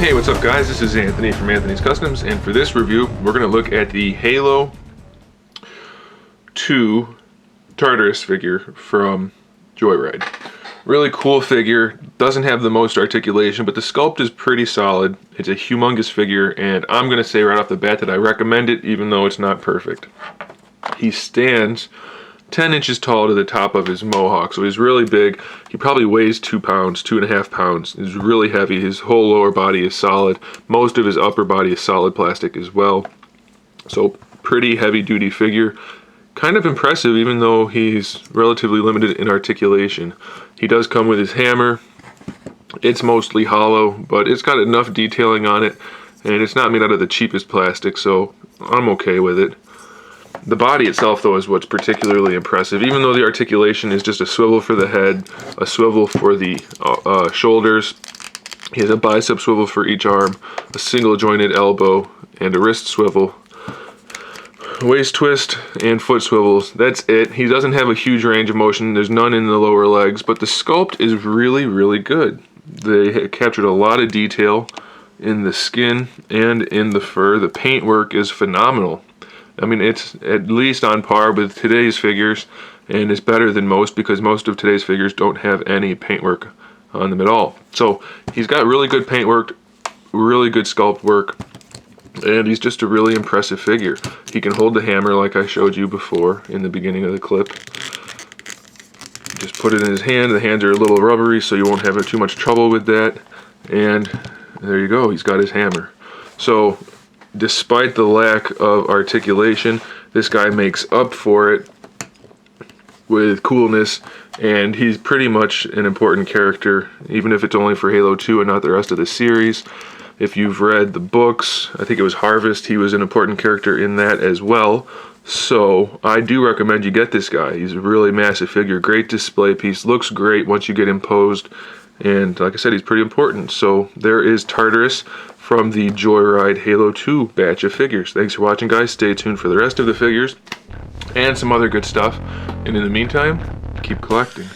Hey, what's up guys? This is Anthony from Anthony's Customs, and for this review we're going to look at the Halo 2 Tartarus figure from Joyride. Really cool figure, doesn't have the most articulation, but the sculpt is pretty solid. It's a humongous figure, and I'm going to say right off the bat that I recommend it even though it's not perfect. He stands 10 inches tall to the top of his mohawk, so he's really big. He probably weighs 2 pounds, 2.5 pounds. He's really heavy. His whole lower body is solid. Most of his upper body is solid plastic as well. So pretty heavy duty figure. Kind of impressive even though he's relatively limited in articulation. He does come with his hammer. It's mostly hollow, but it's got enough detailing on it, and it's not made out of the cheapest plastic, so I'm okay with it. The body itself, though, is what's particularly impressive. Even though the articulation is just a swivel for the head, a swivel for the shoulders, he has a bicep swivel for each arm, a single jointed elbow, and a wrist swivel, waist twist, and foot swivels. That's it. He doesn't have a huge range of motion. There's none in the lower legs, but the sculpt is really, really good. They captured a lot of detail in the skin and in the fur. The paintwork is phenomenal. I mean, it's at least on par with today's figures, and it's better than most because most of today's figures don't have any paintwork on them at all. So he's got really good paintwork, really good sculpt work, and he's just a really impressive figure. He can hold the hammer like I showed you before in the beginning of the clip. Just put it in his hand. The hands are a little rubbery, so you won't have too much trouble with that. And there you go, he's got his hammer. So despite the lack of articulation, this guy makes up for it with coolness, and he's pretty much an important character, even if it's only for Halo 2 and not the rest of the series. If you've read the books, I think it was Harvest, he was an important character in that as well. So I do recommend you get this guy. He's a really massive figure, great display piece, looks great once you get him posed, and like I said, he's pretty important. So there is Tartarus from the Joyride Halo 2 batch of figures. Thanks for watching, guys. Stay tuned for the rest of the figures and some other good stuff. And in the meantime, keep collecting.